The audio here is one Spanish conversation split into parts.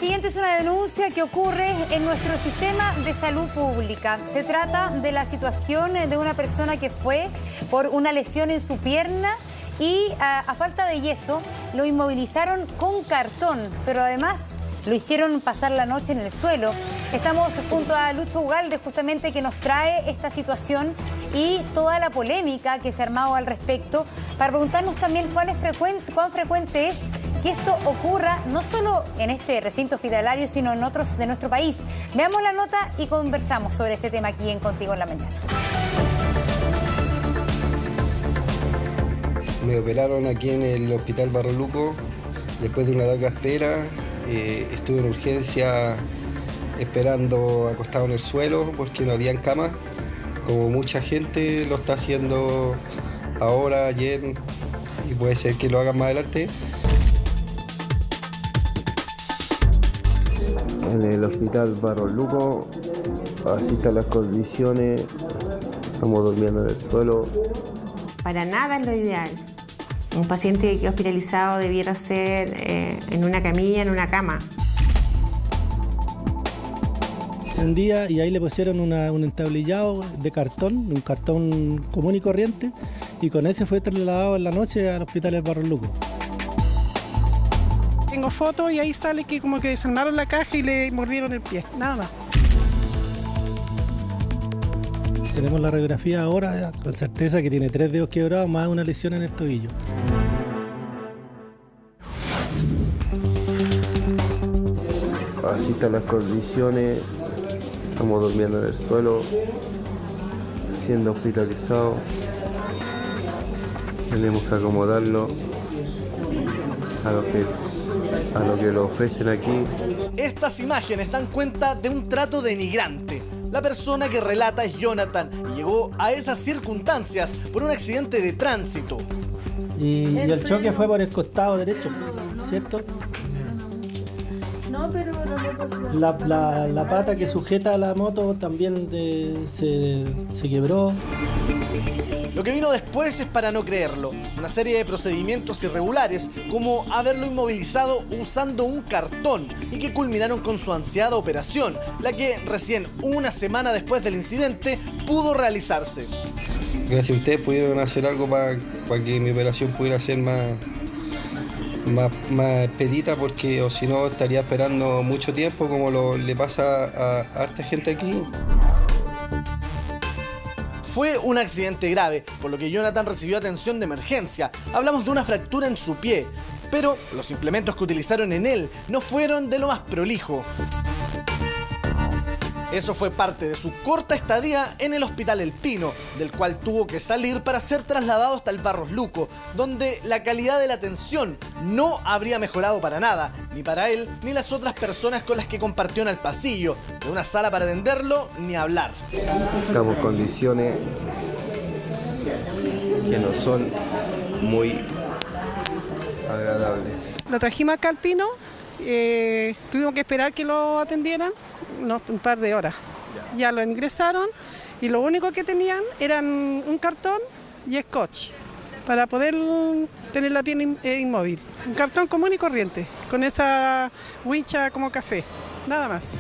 siguiente es una denuncia que ocurre en nuestro sistema de salud pública. Se trata de la situación de una persona que fue por una lesión en su pierna y a falta de yeso lo inmovilizaron con cartón, pero además lo hicieron pasar la noche en el suelo. Estamos junto a Lucho Ugalde, justamente, que nos trae esta situación y toda la polémica que se ha armado al respecto, para preguntarnos también cuán frecuente es que esto ocurra, no solo en este recinto hospitalario, sino en otros de nuestro país. Veamos la nota y conversamos sobre este tema aquí en Contigo en la Mañana. Me operaron aquí en el Hospital Barros Luco después de una larga espera. Estuve en urgencia esperando acostado en el suelo porque no había cama, como mucha gente lo está haciendo ahora, ayer, y puede ser que lo hagan más adelante. En el Hospital Barros Luco, así están las condiciones, estamos durmiendo en el suelo. Para nada es lo ideal. Un paciente que hospitalizado debiera ser en una camilla, en una cama. Un día y ahí le pusieron un entablillado de cartón, un cartón común y corriente, y con ese fue trasladado en la noche al Hospital del Barros Luco. Tengo fotos y ahí sale que como que desarmaron la caja y le mordieron el pie, nada más. Tenemos la radiografía ahora, con certeza que tiene 3 dedos quebrados más una lesión en el tobillo. Así están las condiciones, estamos durmiendo en el suelo, siendo hospitalizados. Tenemos que acomodarlo a lo que lo ofrecen aquí. Estas imágenes dan cuenta de un trato denigrante. La persona que relata es Jonathan y llegó a esas circunstancias por un accidente de tránsito. Y el choque fue por el costado derecho, ¿cierto? No, pero la pata que sujeta a la moto también se quebró. Lo que vino después es para no creerlo. Una serie de procedimientos irregulares, como haberlo inmovilizado usando un cartón, y que culminaron con su ansiada operación, la que recién una semana después del incidente pudo realizarse. Gracias a ustedes pudieron hacer algo para que mi operación pudiera ser más expedita, porque o si no estaría esperando mucho tiempo, como le pasa a harta gente aquí. Fue un accidente grave, por lo que Jonathan recibió atención de emergencia. Hablamos de una fractura en su pie, pero los implementos que utilizaron en él no fueron de lo más prolijo. Eso fue parte de su corta estadía en el Hospital El Pino, del cual tuvo que salir para ser trasladado hasta el Barros Luco, donde la calidad de la atención no habría mejorado para nada, ni para él ni las otras personas con las que compartió en el pasillo. De una sala para atenderlo, ni hablar. Estamos en condiciones que no son muy agradables. Lo trajimos acá al Pino, tuvimos que esperar que lo atendieran un par de horas. Ya lo ingresaron y lo único que tenían eran un cartón y scotch para poder tener la piel inmóvil. Un cartón común y corriente, con esa wincha como café, nada más.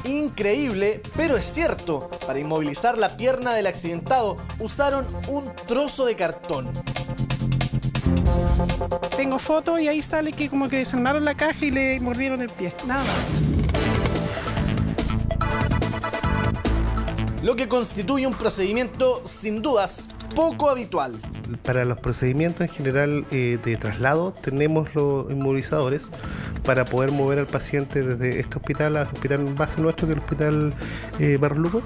Increíble, pero es cierto. Para inmovilizar la pierna del accidentado usaron un trozo de cartón. Tengo fotos y ahí sale que como que desarmaron la caja y le mordieron el pie, nada más. Lo que constituye un procedimiento sin dudas poco habitual. Para los procedimientos en general de traslado tenemos los inmovilizadores para poder mover al paciente desde este hospital al hospital base nuestro, que es el Hospital Barros Luco,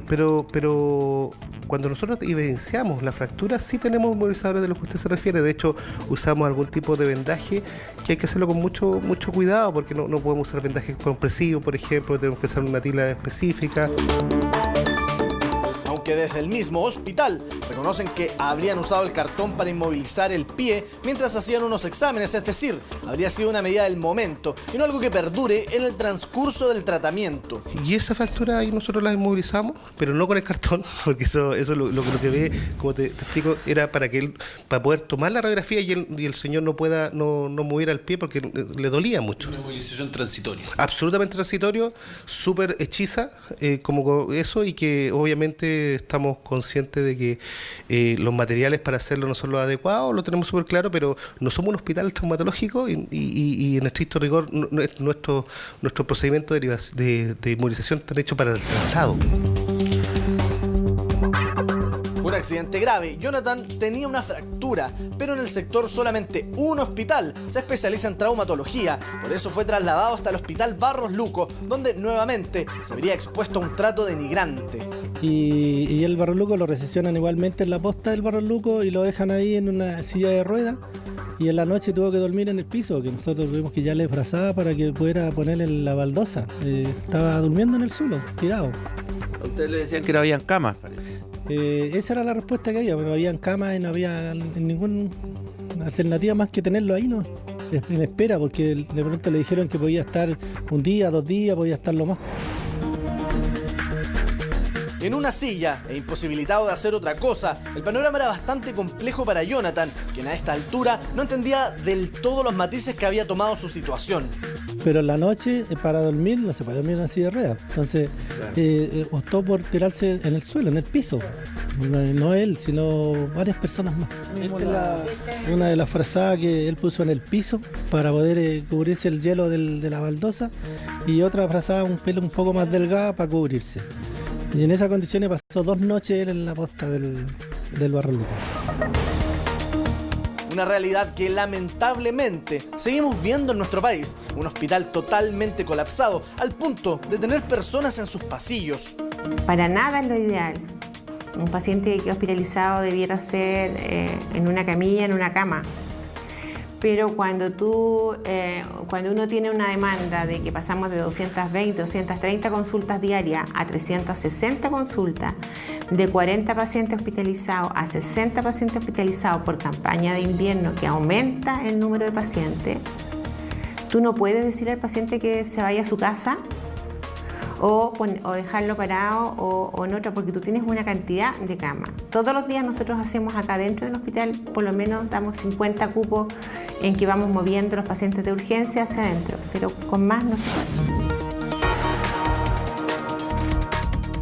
pero cuando nosotros evidenciamos la fractura, sí tenemos inmovilizadores de los que usted se refiere. De hecho, usamos algún tipo de vendaje que hay que hacerlo con mucho cuidado, porque no podemos usar vendajes compresivos, por ejemplo, tenemos que usar una tila específica. Aunque aunque desde el mismo hospital reconocen que habrían usado el cartón para inmovilizar el pie mientras hacían unos exámenes, es decir, habría sido una medida del momento y no algo que perdure en el transcurso del tratamiento. Y esa fractura ahí nosotros la inmovilizamos, pero no con el cartón, porque eso lo que ve, como te explico, era para poder tomar la radiografía y el señor no moviera el pie porque le dolía mucho. Una movilización transitoria. Absolutamente transitorio, súper hechiza, como eso, y que obviamente estamos conscientes de que los materiales para hacerlo no son los adecuados, lo tenemos súper claro, pero no somos un hospital traumatológico y en estricto rigor nuestro procedimiento de inmovilización está hecho para el traslado. Fue un accidente grave. Jonathan tenía una fractura, pero en el sector solamente un hospital se especializa en traumatología. Por eso fue trasladado hasta el Hospital Barros Luco, donde nuevamente se vería expuesto a un trato denigrante. Y el Barros Luco lo recepcionan igualmente en la posta del Barros Luco y lo dejan ahí en una silla de ruedas. Y en la noche tuvo que dormir en el piso, que nosotros tuvimos que ya le frazaba para que pudiera ponerle la baldosa. Estaba durmiendo en el suelo, tirado. A ustedes le decían que no habían camas, parece. Esa era la respuesta que había, pero no habían camas y no había ninguna alternativa más que tenerlo ahí, ¿no? En espera, porque de pronto le dijeron que podía estar un día, 2 días, podía estarlo más. En una silla e imposibilitado de hacer otra cosa, el panorama era bastante complejo para Jonathan, quien a esta altura no entendía del todo los matices que había tomado su situación. Pero en la noche, para dormir, no se puede dormir en una silla de ruedas. Entonces, optó por tirarse en el suelo, en el piso. No él, sino varias personas más. Esta es una de las frazadas que él puso en el piso para poder cubrirse el hielo de la baldosa, y otra frazada, un pelo un poco más delgada para cubrirse. Y en esas condiciones pasó 2 noches él en la posta del Barros Luco. Una realidad que lamentablemente seguimos viendo en nuestro país. Un hospital totalmente colapsado al punto de tener personas en sus pasillos. Para nada es lo ideal. Un paciente que hospitalizado debiera ser en una camilla, en una cama. Pero cuando uno tiene una demanda de que pasamos de 220, 230 consultas diarias a 360 consultas, de 40 pacientes hospitalizados a 60 pacientes hospitalizados por campaña de invierno, que aumenta el número de pacientes, tú no puedes decir al paciente que se vaya a su casa o dejarlo parado o en otra, porque tú tienes una cantidad de camas. Todos los días nosotros hacemos acá dentro del hospital, por lo menos damos 50 cupos en que vamos moviendo los pacientes de urgencia hacia adentro, pero con más no se puede.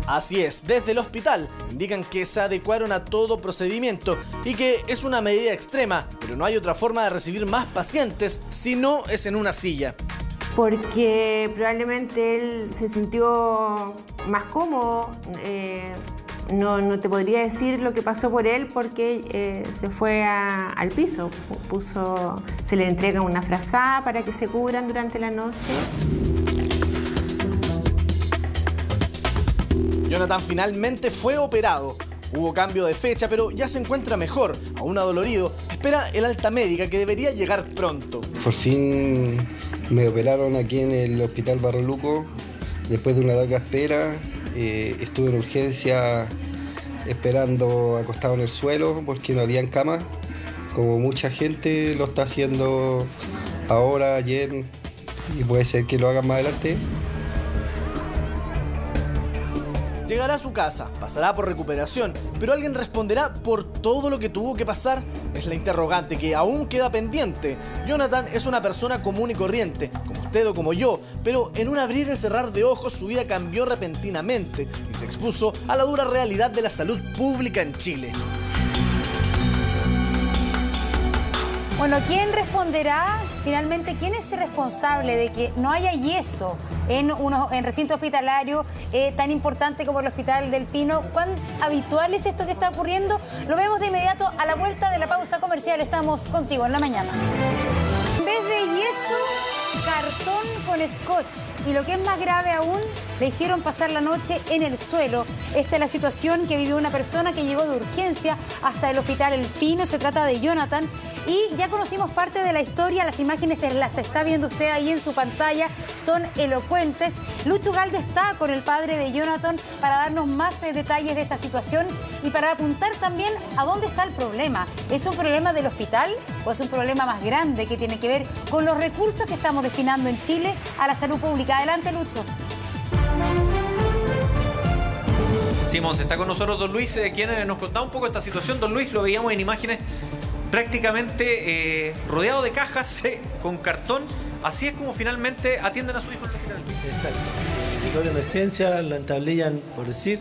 Así es, desde el hospital indican que se adecuaron a todo procedimiento y que es una medida extrema, pero no hay otra forma de recibir más pacientes si no es en una silla. Porque probablemente él se sintió más cómodo, no te podría decir lo que pasó por él porque se fue al piso, se le entrega una frazada para que se cubran durante la noche. Jonathan finalmente fue operado. Hubo cambio de fecha, pero ya se encuentra mejor, aún adolorido. Espera el alta médica que debería llegar pronto. Por fin me operaron aquí en el Hospital Barros Luco. Después de una larga espera, estuve en urgencia esperando acostado en el suelo porque no habían camas, como mucha gente lo está haciendo ahora, ayer, y puede ser que lo hagan más adelante. Llegará a su casa, pasará por recuperación, pero ¿alguien responderá por todo lo que tuvo que pasar? Es la interrogante que aún queda pendiente. Jonathan es una persona común y corriente, como usted o como yo, pero en un abrir y cerrar de ojos su vida cambió repentinamente y se expuso a la dura realidad de la salud pública en Chile. Bueno, ¿quién responderá? Finalmente, ¿quién es el responsable de que no haya yeso en recinto hospitalario tan importante como el Hospital del Pino? ¿Cuán habitual es esto que está ocurriendo? Lo vemos de inmediato a la vuelta de la pausa comercial. Estamos contigo en la mañana. En vez de yeso, cartón con scotch. Y lo que es más grave aún, le hicieron pasar la noche en el suelo. Esta es la situación que vivió una persona que llegó de urgencia hasta el Hospital El Pino. Se trata de Jonathan. Y ya conocimos parte de la historia, las imágenes las está viendo usted ahí en su pantalla, son elocuentes. Lucho Galde está con el padre de Jonathan para darnos más detalles de esta situación y para apuntar también a dónde está el problema. ¿Es un problema del hospital o es un problema más grande que tiene que ver con los recursos que estamos destinando en Chile a la salud pública? Adelante, Lucho. Simón, está con nosotros don Luis, quien nos contaba un poco esta situación. Don Luis, lo veíamos en imágenes prácticamente rodeado de cajas con cartón. Así es como finalmente atienden a su hijo en el hospital. Exacto. Llegó de emergencia, lo entablillan, por decir,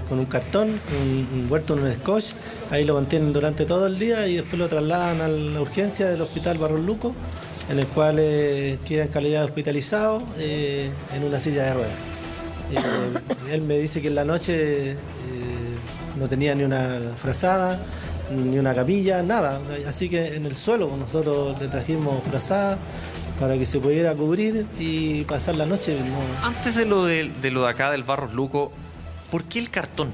con un cartón, un huerto, un scotch. Ahí lo mantienen durante todo el día y después lo trasladan a la urgencia del Hospital Barros Luco, en el cual queda en calidad de hospitalizado en una silla de ruedas. Él me dice que en la noche no tenía ni una frazada, ni una camilla, nada. Así que en el suelo nosotros le trajimos frazada para que se pudiera cubrir y pasar la noche. ¿No? Antes de lo de acá del Barros Luco, ¿por qué el cartón?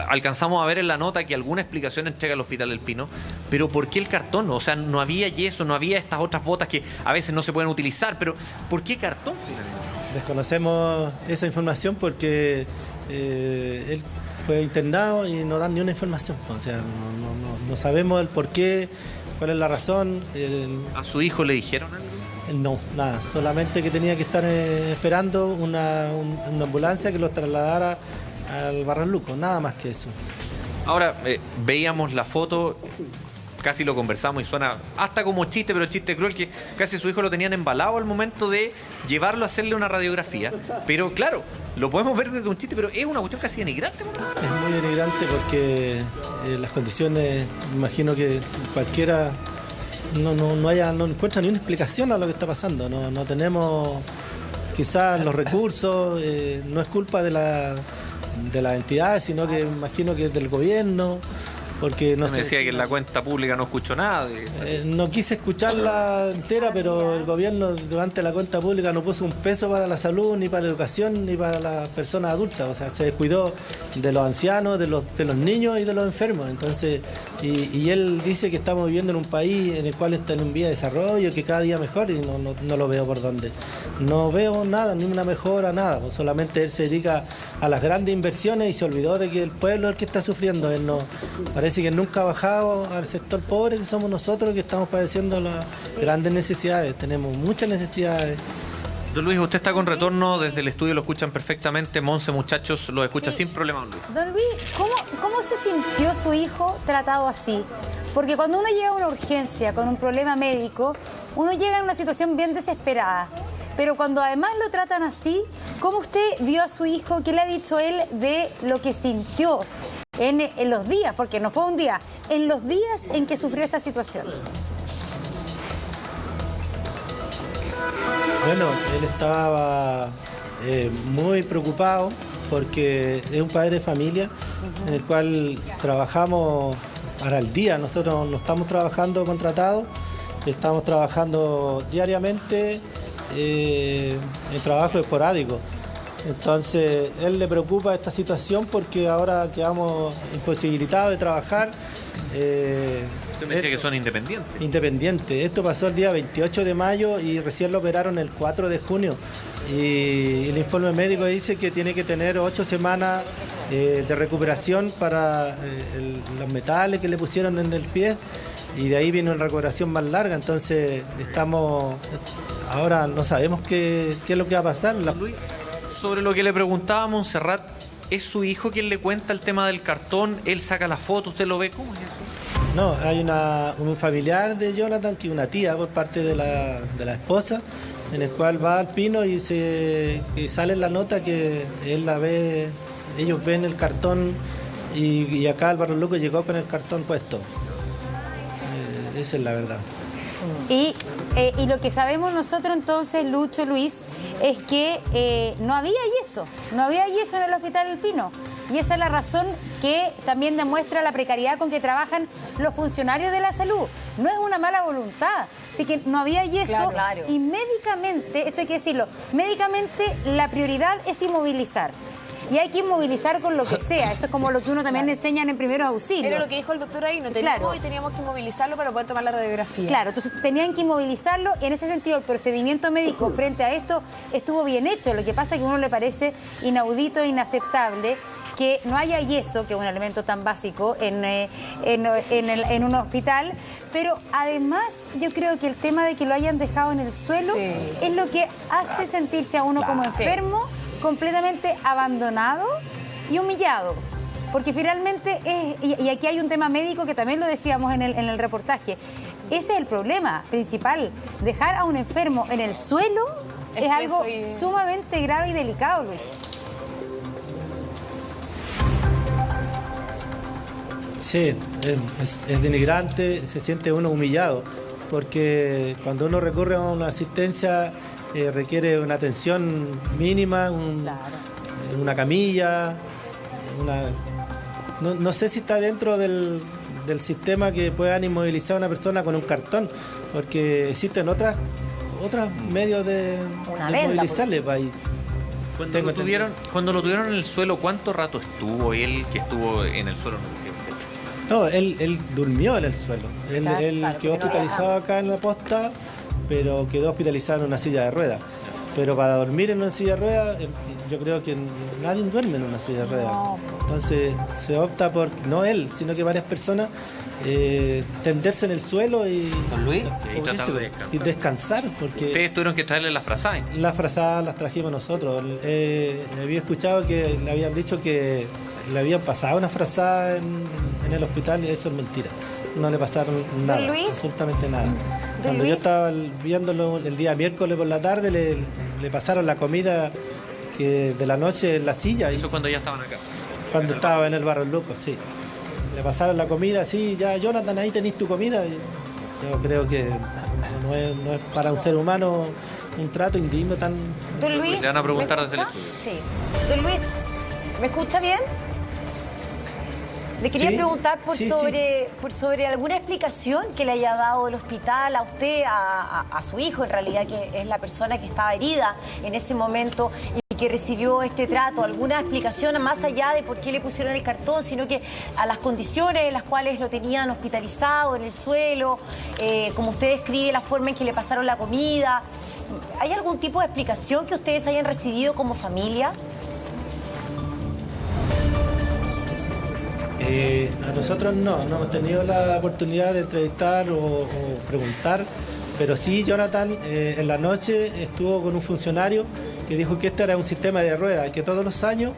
Alcanzamos a ver en la nota que alguna explicación entrega el Hospital El Pino, pero ¿por qué el cartón? O sea, no había yeso, no había estas otras botas que a veces no se pueden utilizar, pero ¿por qué cartón finalmente? Desconocemos esa información porque él fue internado y no dan ni una información. O sea, no sabemos el por qué, cuál es la razón. ¿A su hijo le dijeron algo? No, nada. Solamente que tenía que estar esperando una ambulancia que los trasladara al Barros Luco. Nada más que eso. Ahora, veíamos la foto, casi lo conversamos y suena hasta como chiste, pero chiste cruel, que casi su hijo lo tenían embalado al momento de llevarlo a hacerle una radiografía. Pero claro, lo podemos ver desde un chiste, pero es una cuestión casi denigrante. Es muy denigrante porque las condiciones, imagino que cualquiera no encuentra ni una explicación a lo que está pasando. No tenemos quizás los recursos, no es culpa de las entidades, sino que imagino que es del gobierno. Porque me decía que en la cuenta pública no escuchó nada. No quise escucharla entera, pero el gobierno durante la cuenta pública no puso un peso para la salud, ni para la educación, ni para las personas adultas. O sea, se descuidó de los ancianos, de los niños y de los enfermos. Entonces, y él dice que estamos viviendo en un país en el cual está en un vía de desarrollo, que cada día mejor, y no lo veo por dónde. No veo nada, ni una mejora, nada. Pues solamente él se dedica a las grandes inversiones y se olvidó de que el pueblo es el que está sufriendo. Él no parece que nunca ha bajado al sector pobre, que somos nosotros que estamos padeciendo las grandes necesidades. Tenemos muchas necesidades. Don Luis, usted está con retorno desde el estudio, lo escuchan perfectamente. Monse, muchachos, lo escucha sin problema, don Luis. Don Luis, ¿cómo se sintió su hijo tratado así? Porque cuando uno llega a una urgencia con un problema médico, uno llega en una situación bien desesperada. Pero cuando además lo tratan así, ¿cómo usted vio a su hijo? ¿Qué le ha dicho él de lo que sintió en los días? Porque no fue un día, en los días en que sufrió esta situación. Bueno, él estaba muy preocupado porque es un padre de familia en el cual trabajamos para el día. Nosotros no estamos trabajando contratados, estamos trabajando diariamente en trabajo esporádico. Entonces, él le preocupa esta situación porque ahora quedamos imposibilitados de trabajar. Usted me decía que son independientes. Independientes. Esto pasó el día 28 de mayo y recién lo operaron el 4 de junio. Y el informe médico dice que tiene que tener 8 semanas de recuperación para los metales que le pusieron en el pie. Y de ahí viene una recuperación más larga. Entonces, ahora no sabemos qué es lo que va a pasar. Sobre lo que le preguntaba Montserrat, ¿es su hijo quien le cuenta el tema del cartón? ¿Él saca la foto? ¿Usted lo ve? ¿Cómo es eso? No, hay un familiar de Jonathan, que es una tía por parte de la esposa, en el cual va al Pino y sale en la nota que él la ve, ellos ven el cartón y acá el Barros Luco llegó con el cartón puesto. Esa es la verdad. Y lo que sabemos nosotros entonces, Lucho, Luis, es que no había yeso en el Hospital El Pino. Y esa es la razón que también demuestra la precariedad con que trabajan los funcionarios de la salud. No es una mala voluntad, así que no había yeso. Claro. Y médicamente, eso hay que decirlo, médicamente la prioridad es inmovilizar. y hay que inmovilizar con lo que sea. Eso es como lo que uno también enseña en primeros auxilios. Era lo que dijo el doctor ahí, no teníamos y teníamos que inmovilizarlo para poder tomar la radiografía. Claro, entonces tenían que inmovilizarlo. En ese sentido, el procedimiento médico frente a esto estuvo bien hecho. Lo que pasa es que a uno le parece inaudito e inaceptable que no haya yeso, que es un elemento tan básico en un hospital, pero además yo creo que el tema de que lo hayan dejado en el suelo es lo que hace sentirse a uno como enfermo, completamente abandonado y humillado. Porque finalmente, y aquí hay un tema médico que también lo decíamos en el reportaje, ese es el problema principal. Dejar a un enfermo en el suelo es algo sumamente grave y delicado, Luis. Sí, es denigrante, se siente uno humillado, porque cuando uno recurre a una asistencia requiere una atención mínima, una camilla, no sé si está dentro del sistema que puedan inmovilizar a una persona con un cartón, porque existen otros medios de inmovilizarle. Cuando lo tuvieron en el suelo, ¿cuánto rato estuvo él que estuvo en el suelo? No, él durmió en el suelo. Él quedó hospitalizado acá en la posta, pero quedó hospitalizado en una silla de ruedas. Pero para dormir en una silla de ruedas, yo creo que nadie duerme en una silla de ruedas. Entonces se opta por, no él, sino que varias personas, tenderse en el suelo y descansar. Porque ustedes tuvieron que traerle las frazadas. Las frazadas las trajimos nosotros. Había escuchado que le habían dicho que le habían pasado una frazada en el hospital y eso es mentira. No le pasaron nada, absolutamente nada. Cuando yo estaba viéndolo el día miércoles por la tarde, le pasaron la comida de la noche en la silla. ¿Eso cuando ya estaban acá? Cuando estaba en el Barros Lucos, sí. Le pasaron la comida, sí, ya Jonathan, ahí tenés tu comida. Yo creo que no es para un ser humano un trato indigno tan... Don Luis, le van a preguntar desde el estudio. Sí. Don Luis, ¿me escucha bien? Le quería preguntar sobre alguna explicación que le haya dado el hospital a usted, a su hijo, en realidad, que es la persona que estaba herida en ese momento y que recibió este trato. ¿Alguna explicación más allá de por qué le pusieron el cartón, sino que a las condiciones en las cuales lo tenían hospitalizado en el suelo, como usted describe, la forma en que le pasaron la comida? ¿Hay algún tipo de explicación que ustedes hayan recibido como familia? A nosotros no hemos tenido la oportunidad de entrevistar o preguntar, pero sí Jonathan en la noche estuvo con un funcionario que dijo que este era un sistema de ruedas, que todos los años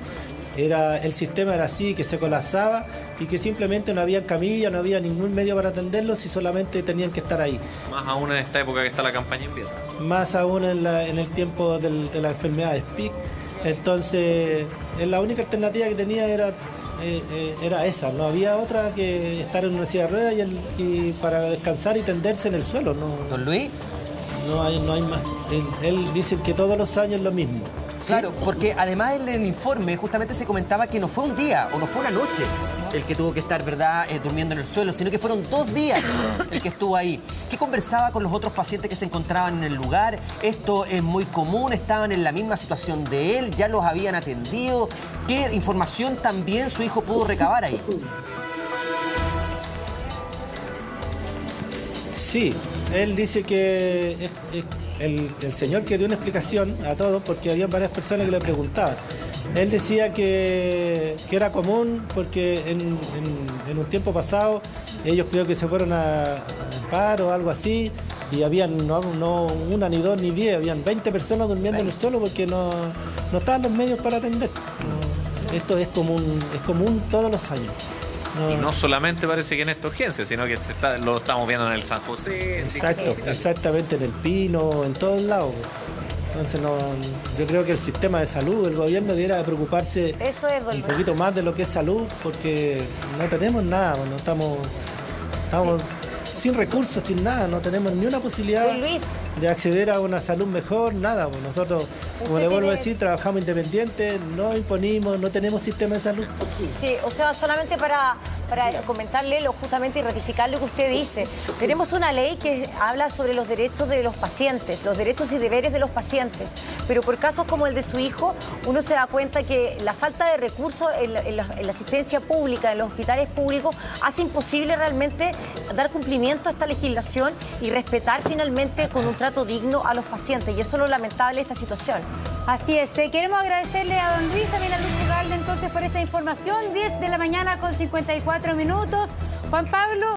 el sistema era así, que se colapsaba y que simplemente no había camilla, no había ningún medio para atenderlos y solamente tenían que estar ahí. Más aún en esta época que está la campaña invierno. Más aún en el tiempo de la enfermedad de SPIC. Entonces, la única alternativa que tenía era esa, no había otra que estar en una silla de ruedas y para descansar y tenderse en el suelo. No, ¿Don Luis? No hay más. Él dice que todos los años es lo mismo. Claro, porque además en el informe justamente se comentaba que no fue un día o no fue una noche el que tuvo que estar, ¿verdad?, durmiendo en el suelo, sino que fueron 2 días el que estuvo ahí. ¿Qué conversaba con los otros pacientes que se encontraban en el lugar? ¿Esto es muy común? ¿Estaban en la misma situación de él? ¿Ya los habían atendido? ¿Qué información también su hijo pudo recabar ahí? Sí, él dice que el señor que dio una explicación a todos, porque había varias personas que le preguntaban. Él decía que era común porque en un tiempo pasado ellos creo que se fueron a paro o algo así y habían no una, ni 2, ni 10, habían 20 personas durmiendo en el suelo porque no estaban los medios para atender. Esto es común todos los años. Y no solamente parece que en esta urgencia, sino que lo estamos viendo en el San José. Exacto, exactamente, en el Pino, en todos lados. Entonces yo creo que el sistema de salud, el gobierno debiera preocuparse un poquito más de lo que es salud, porque no tenemos nada, no estamos sin recursos, sin nada, no tenemos ni una posibilidad de acceder a una salud mejor, nada. Nosotros, como le vuelvo a decir, trabajamos independientes, no imponimos, no tenemos sistema de salud. Sí, o sea, solamente para comentarle justamente y ratificar lo que usted dice. Tenemos una ley que habla sobre los derechos de los pacientes, los derechos y deberes de los pacientes, pero por casos como el de su hijo, uno se da cuenta que la falta de recursos en la asistencia pública, en los hospitales públicos, hace imposible realmente dar cumplimiento a esta legislación y respetar finalmente con un trato digno a los pacientes, y eso es lo lamentable de esta situación. Así es, queremos agradecerle a don Luis, también a Luis Ugalde entonces por esta información. 10 de la mañana con 54 minutos. Juan Pablo.